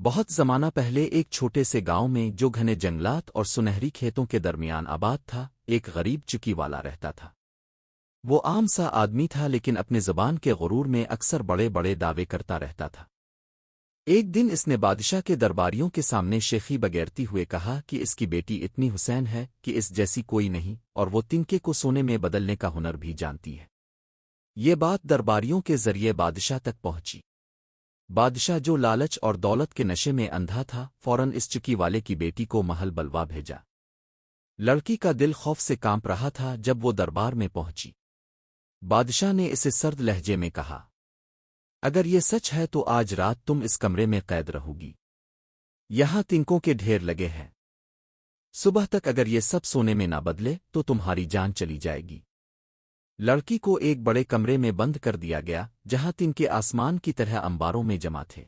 بہت زمانہ پہلے ایک چھوٹے سے گاؤں میں جو گھنے جنگلات اور سنہری کھیتوں کے درمیان آباد تھا، ایک غریب چکی والا رہتا تھا۔ وہ عام سا آدمی تھا لیکن اپنے زبان کے غرور میں اکثر بڑے بڑے دعوے کرتا رہتا تھا۔ ایک دن اس نے بادشاہ کے درباریوں کے سامنے شیخی بگیرتی ہوئے کہا کہ اس کی بیٹی اتنی حسین ہے کہ اس جیسی کوئی نہیں، اور وہ تنکے کو سونے میں بدلنے کا ہنر بھی جانتی ہے۔ یہ بات درباریوں کے ذریعے بادشاہ تک پہنچی۔ بادشاہ جو لالچ اور دولت کے نشے میں اندھا تھا، فوراً اس چکی والے کی بیٹی کو محل بلوا بھیجا۔ لڑکی کا دل خوف سے کانپ رہا تھا جب وہ دربار میں پہنچی۔ بادشاہ نے اسے سرد لہجے میں کہا، اگر یہ سچ ہے تو آج رات تم اس کمرے میں قید رہو گی۔ یہاں تنکوں کے ڈھیر لگے ہیں۔ صبح تک اگر یہ سب سونے میں نہ بدلے تو تمہاری جان چلی جائے گی۔ لڑکی کو ایک بڑے کمرے میں بند کر دیا گیا جہاں تنکے آسمان کی طرح انباروں میں جمع تھے۔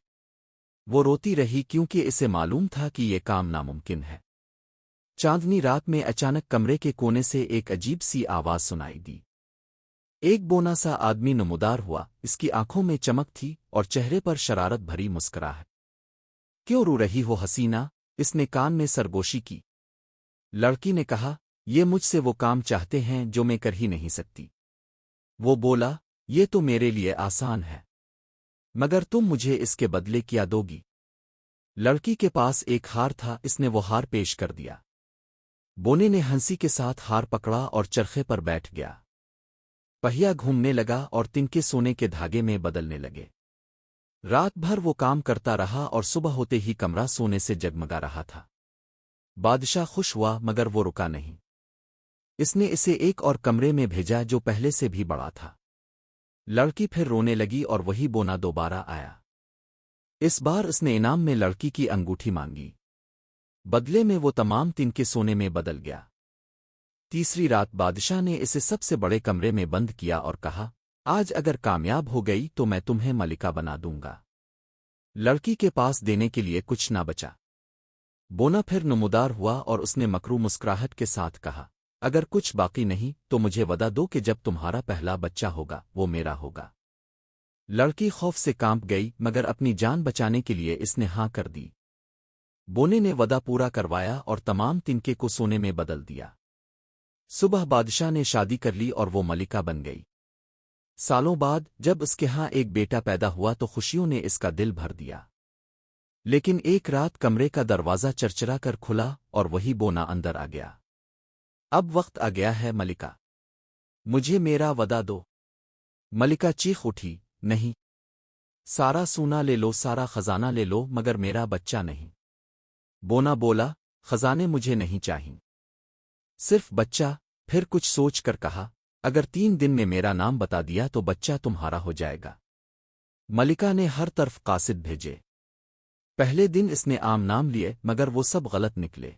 وہ روتی رہی کیونکہ اسے معلوم تھا کہ یہ کام ناممکن ہے۔ چاندنی رات میں اچانک کمرے کے کونے سے ایک عجیب سی آواز سنائی دی۔ ایک بونا سا آدمی نمودار ہوا، اس کی آنکھوں میں چمک تھی اور چہرے پر شرارت بھری مسکراہٹ۔ کیوں رو رہی ہو حسینہ؟ اس نے کان میں سرگوشی کی۔ لڑکی نے کہا، یہ مجھ سے وہ کام چاہتے ہیں جو میں کر ہی نہیں سکتی۔ وہ بولا، یہ تو میرے لیے آسان ہے، مگر تم مجھے اس کے بدلے کیا دو گی؟ لڑکی کے پاس ایک ہار تھا، اس نے وہ ہار پیش کر دیا۔ بونے نے ہنسی کے ساتھ ہار پکڑا اور چرخے پر بیٹھ گیا۔ پہیا گھومنے لگا اور تنکے سونے کے دھاگے میں بدلنے لگے۔ رات بھر وہ کام کرتا رہا اور صبح ہوتے ہی کمرہ سونے سے جگمگا رہا تھا۔ بادشاہ خوش ہوا مگر وہ رکا نہیں۔ اس نے اسے ایک اور کمرے میں بھیجا جو پہلے سے بھی بڑا تھا۔ لڑکی پھر رونے لگی اور وہی بونا دوبارہ آیا۔ اس بار اس نے انعام میں لڑکی کی انگوٹھی مانگی۔ بدلے میں وہ تمام تنکے سونے میں بدل گیا۔ تیسری رات بادشاہ نے اسے سب سے بڑے کمرے میں بند کیا اور کہا، آج اگر کامیاب ہو گئی تو میں تمہیں ملکہ بنا دوں گا۔ لڑکی کے پاس دینے کے لیے کچھ نہ بچا۔ بونا پھر نمودار ہوا اور اس نے مکرو مسکراہٹ کے ساتھ کہا، اگر کچھ باقی نہیں تو مجھے وعدہ دو کہ جب تمہارا پہلا بچہ ہوگا وہ میرا ہوگا۔ لڑکی خوف سے کانپ گئی مگر اپنی جان بچانے کے لیے اس نے ہاں کر دی۔ بونے نے وعدہ پورا کروایا اور تمام تنکے کو سونے میں بدل دیا۔ صبح بادشاہ نے شادی کر لی اور وہ ملکہ بن گئی۔ سالوں بعد جب اس کے ہاں ایک بیٹا پیدا ہوا تو خوشیوں نے اس کا دل بھر دیا۔ لیکن ایک رات کمرے کا دروازہ چرچرا کر کھلا اور وہی بونا اندر آ گیا۔ اب وقت آ گیا ہے ملکہ، مجھے میرا وعدہ دو۔ ملکہ چیخ اٹھی، نہیں، سارا سونا لے لو، سارا خزانہ لے لو، مگر میرا بچہ نہیں۔ بونا بولا، خزانے مجھے نہیں چاہئیں، صرف بچہ۔ پھر کچھ سوچ کر کہا، اگر 3 دن میں میرا نام بتا دیا تو بچہ تمہارا ہو جائے گا۔ ملکہ نے ہر طرف قاصد بھیجے۔ پہلے دن اس نے عام نام لیے مگر وہ سب غلط نکلے۔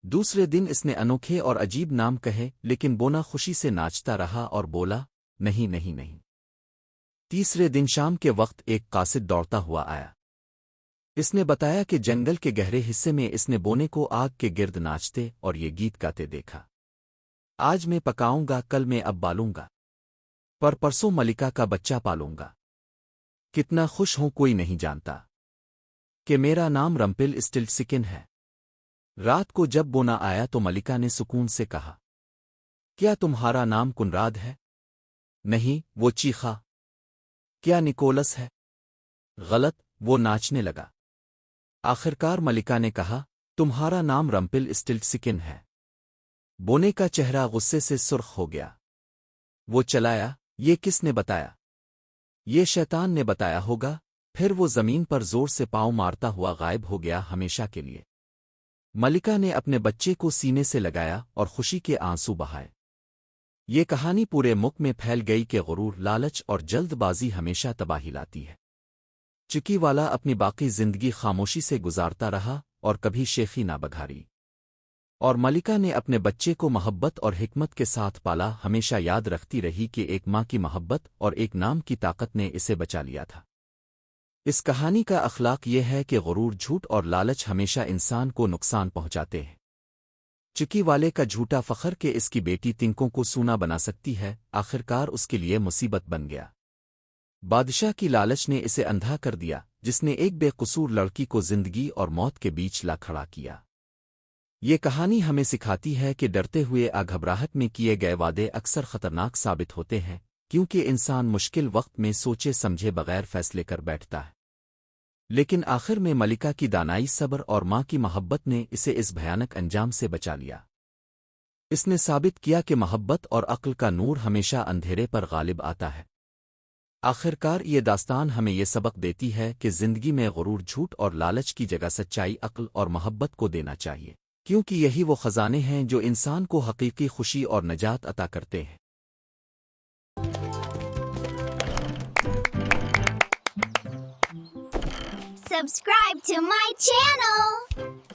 دوسرے دن اس نے انوکھے اور عجیب نام کہے لیکن بونا خوشی سے ناچتا رہا اور بولا، نہیں نہیں نہیں۔ تیسرے دن شام کے وقت ایک قاصد دوڑتا ہوا آیا۔ اس نے بتایا کہ جنگل کے گہرے حصے میں اس نے بونے کو آگ کے گرد ناچتے اور یہ گیت گاتے دیکھا۔ آج میں پکاؤں گا، کل میں اب بالوں گا، پر پرسوں ملکہ کا بچہ پالوں گا۔ کتنا خوش ہوں کوئی نہیں جانتا کہ میرا نام رمپل اسٹل سکن ہے۔ رات کو جب بونا آیا تو ملکہ نے سکون سے کہا، کیا تمہارا نام کنراد ہے؟ نہیں، وہ چیخا۔ کیا نکولس ہے؟ غلط، وہ ناچنے لگا۔ آخرکار ملکہ نے کہا، تمہارا نام رمپل اسٹل سکن ہے۔ بونے کا چہرہ غصے سے سرخ ہو گیا۔ وہ چلایا، یہ کس نے بتایا؟ یہ شیطان نے بتایا ہوگا۔ پھر وہ زمین پر زور سے پاؤں مارتا ہوا غائب ہو گیا ہمیشہ کے لیے۔ ملکہ نے اپنے بچے کو سینے سے لگایا اور خوشی کے آنسو بہائے۔ یہ کہانی پورے ملک میں پھیل گئی کہ غرور، لالچ اور جلد بازی ہمیشہ تباہی لاتی ہے۔ چکی والا اپنی باقی زندگی خاموشی سے گزارتا رہا اور کبھی شیخی نہ بگھاری۔ اور ملکہ نے اپنے بچے کو محبت اور حکمت کے ساتھ پالا، ہمیشہ یاد رکھتی رہی کہ ایک ماں کی محبت اور ایک نام کی طاقت نے اسے بچا لیا تھا۔ اس کہانی کا اخلاق یہ ہے کہ غرور، جھوٹ اور لالچ ہمیشہ انسان کو نقصان پہنچاتے ہیں۔ چکی والے کا جھوٹا فخر کہ اس کی بیٹی تنکوں کو سونا بنا سکتی ہے، آخرکار اس کے لیے مصیبت بن گیا۔ بادشاہ کی لالچ نے اسے اندھا کر دیا، جس نے ایک بے قصور لڑکی کو زندگی اور موت کے بیچ لا کھڑا کیا۔ یہ کہانی ہمیں سکھاتی ہے کہ ڈرتے ہوئے گھبراہٹ میں کیے گئے وعدے اکثر خطرناک ثابت ہوتے ہیں، کیونکہ انسان مشکل وقت میں سوچے سمجھے بغیر فیصلے کر بیٹھتا ہے۔ لیکن آخر میں ملکہ کی دانائی، صبر اور ماں کی محبت نے اسے اس بھیانک انجام سے بچا لیا۔ اس نے ثابت کیا کہ محبت اور عقل کا نور ہمیشہ اندھیرے پر غالب آتا ہے۔ آخرکار یہ داستان ہمیں یہ سبق دیتی ہے کہ زندگی میں غرور، جھوٹ اور لالچ کی جگہ سچائی، عقل اور محبت کو دینا چاہیے، کیونکہ یہی وہ خزانے ہیں جو انسان کو حقیقی خوشی اور نجات عطا کرتے ہیں۔ Subscribe to my channel!